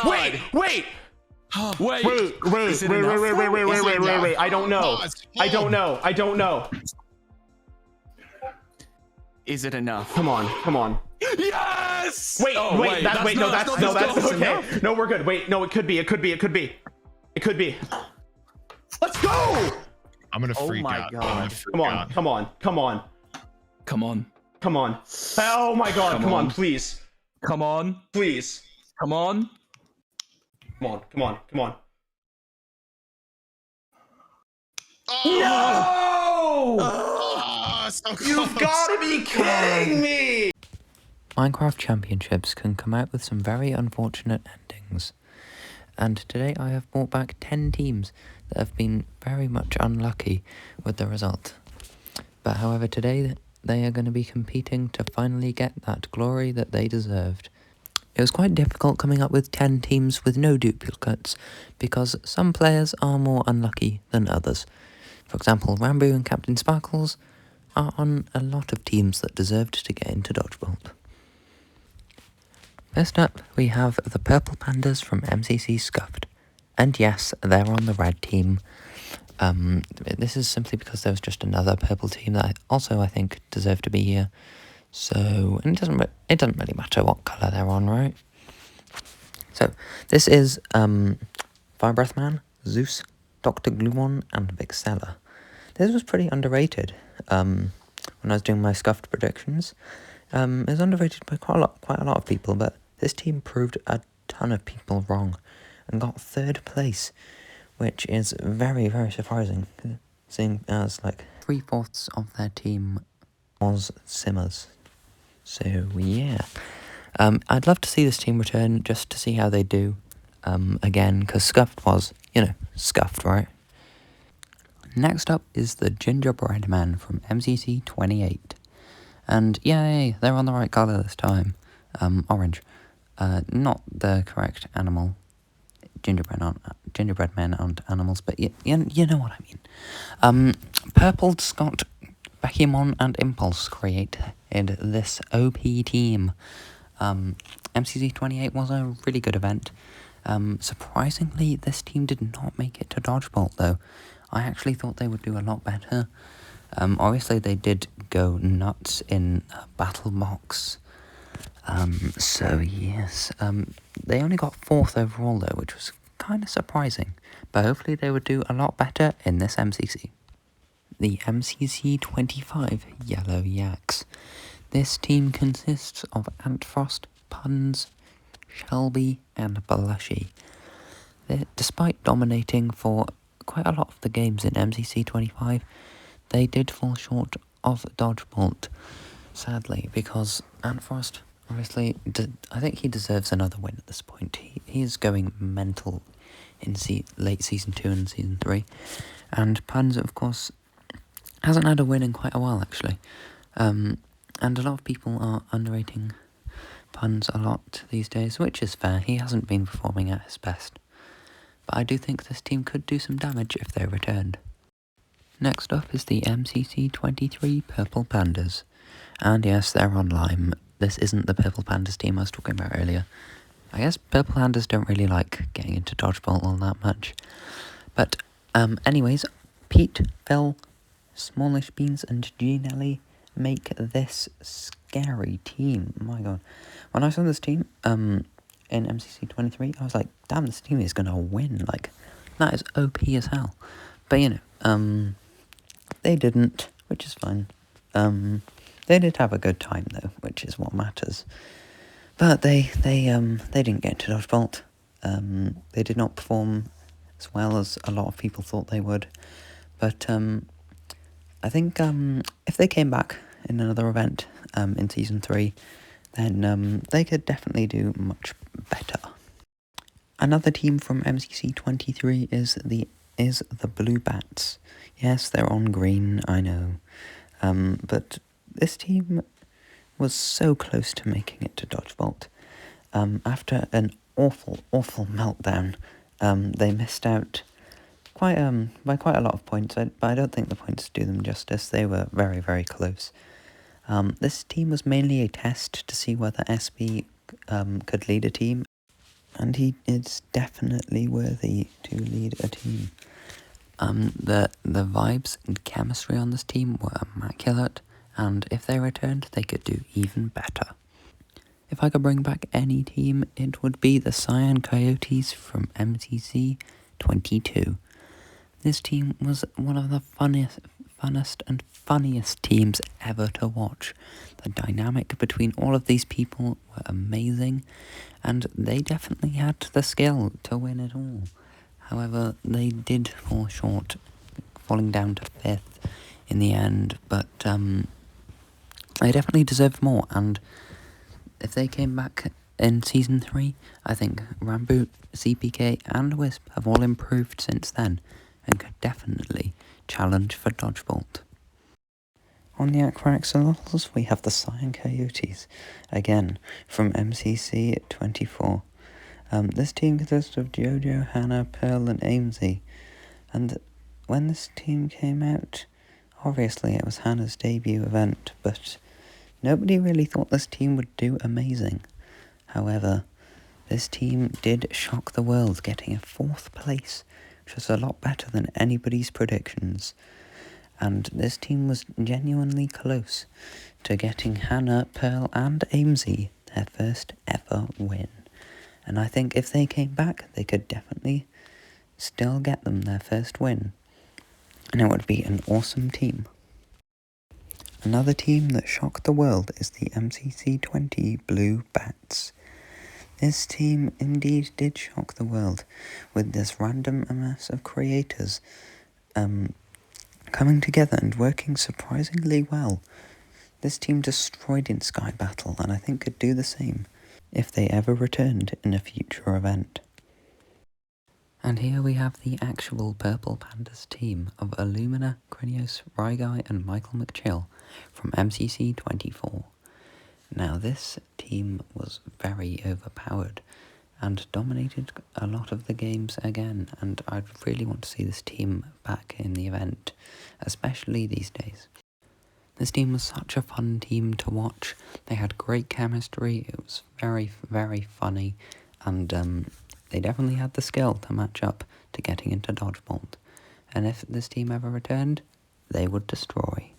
Wait. Wait. I don't know. I don't know. Is it enough? Come on. Yes! Wait, that's okay. No, we're good. Wait, no, it could be. Let's go! I'm gonna freak my out. God. Come on. Oh my God, come on, please. Come on. Please. Come on. Come on. Oh, No! so close. You've got to be kidding me! Minecraft Championships can come out with some very unfortunate endings. And today I have brought back 10 teams that have been very much unlucky with the result. But however, today they are going to be competing to finally get that glory that they deserved. It was quite difficult coming up with 10 teams with no duplicates, because some players are more unlucky than others. For example, Rambo and Captain Sparkles are on a lot of teams that deserved to get into Dodgeball. First up, we have the Purple Pandas from MCC Scuffed. And yes, they're on the red team. This is simply because there was just another purple team that I think deserved to be here. So, and it doesn't really matter what colour they're on, right? So, this is Fire Breath Man, Zeus, Dr. Gluon, and Vixella. This was pretty underrated when I was doing my Scuffed predictions. It was underrated by quite a lot of people, but this team proved a ton of people wrong and got 3rd place, which is very, very surprising, seeing as like 3/4 of their team was Simmers. So yeah, I'd love to see this team return just to see how they do again, because Scuffed was, Scuffed, right? Next up is the Gingerbread Man from MCC 28. And yay, they're on the right colour this time. Orange. Not the correct animal. Gingerbread men aren't animals, but you know what I mean. Purple, Scott, Beckymon, and Impulse created this OP team. MCC 28 was a really good event. Surprisingly, this team did not make it to Dodgeball, though. I actually thought they would do a lot better. Obviously, they did go nuts in Battle Box. So yes, they only got 4th overall though, which was kind of surprising. But hopefully they would do a lot better in this MCC. The MCC 25 Yellow Yaks. This team consists of Antfrost, Puns, Shelby, and Blushy. Despite dominating for quite a lot of the games in MCC 25, they did fall short of Dodgebolt, sadly, because Antfrost, obviously, I think he deserves another win at this point. He is going mental in late Season 2 and Season 3. And Puns, of course, hasn't had a win in quite a while, actually. And a lot of people are underrating Puns a lot these days, which is fair. He hasn't been performing at his best. But I do think this team could do some damage if they returned. Next up is the MCC 23 Purple Pandas. And yes, they're on Lime. This isn't the Purple Pandas team I was talking about earlier. I guess Purple Pandas don't really like getting into Dodgeball all that much. But anyways, Pete, Phil, Smallish Beans, and Ginelli make this scary team. My god. When I saw this team in MCC 23, I was like, damn, this team is going to win. Like, that is OP as hell. But they didn't, which is fine. They did have a good time though, which is what matters. But they didn't get to Dodgeball. They did not perform as well as a lot of people thought they would. But I think if they came back in another event in Season 3, then they could definitely do much better. Another team from MCC 23 is the Blue Bats. Yes, they're on green, I know. But this team was so close to making it to Dodgeball. After an awful meltdown, they missed out by quite a lot of points, but I don't think the points do them justice. They were very, very close. This team was mainly a test to see whether SB could lead a team. and he is definitely worthy to lead a team. The vibes and chemistry on this team were immaculate, and if they returned, they could do even better. If I could bring back any team, it would be the Cyan Coyotes from MCC 22. This team was one of the funnest and funniest teams ever to watch. The dynamic between all of these people were amazing, and they definitely had the skill to win it all. However, they did fall short, falling down to 5th in the end, but they definitely deserved more, and if they came back in Season 3, I think Ramboot, CPK and Wisp have all improved since then, and could definitely challenge for Dodgebolt. On the Aquaraxolotls, we have the Cyan Coyotes, again, from MCC 24. This team consists of Jojo, Hannah, Pearl and Amesy, and when this team came out, obviously it was Hannah's debut event, but nobody really thought this team would do amazing. However, this team did shock the world, getting a 4th place, which was a lot better than anybody's predictions. And this team was genuinely close to getting Hannah, Pearl and Amesy their first ever win. And I think if they came back, they could definitely still get them their first win. And it would be an awesome team. Another team that shocked the world is the MCC 20 Blue Bats. This team indeed did shock the world, with this random mass of creators coming together and working surprisingly well. This team destroyed in Sky Battle, and I think could do the same if they ever returned in a future event. And here we have the actual Purple Pandas team of Illumina, Krinios, Ryguy and Michael McChill from MCC 24. Now this team was very overpowered and dominated a lot of the games again, and I'd really want to see this team back in the event, especially these days. This team was such a fun team to watch. They had great chemistry, it was very, very funny, and they definitely had the skill to match up to getting into Dodgebolt. And if this team ever returned, they would destroy.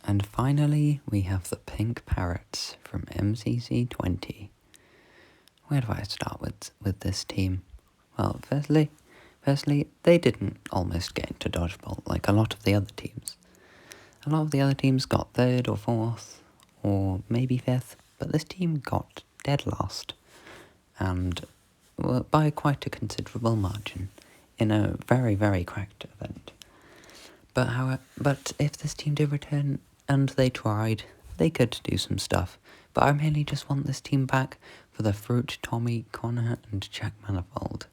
And finally, we have the Pink Parrots from MCC 20. Where do I start with this team? Well, firstly, they didn't almost get into Dodgebolt like a lot of the other teams. A lot of the other teams got 3rd or 4th, or maybe 5th, but this team got dead last, and by quite a considerable margin, in a very, very cracked event. But if this team did return, and they tried, they could do some stuff, but I mainly just want this team back for the Fruit, Tommy, Connor, and Jack Manifold.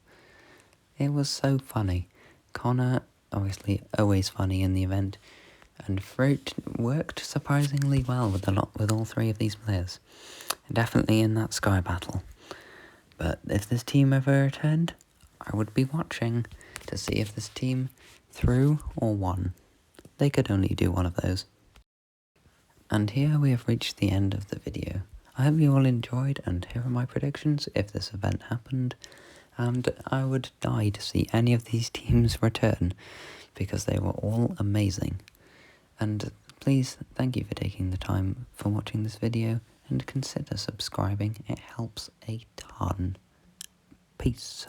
It was so funny. Connor, obviously, always funny in the event, and Fruit worked surprisingly well with all 3 of these players. Definitely in that Sky Battle. But if this team ever returned, I would be watching to see if this team threw or won. They could only do one of those. And here we have reached the end of the video. I hope you all enjoyed, and here are my predictions if this event happened, and I would die to see any of these teams return, because they were all amazing. And please, thank you for taking the time for watching this video, and consider subscribing, it helps a ton. Peace.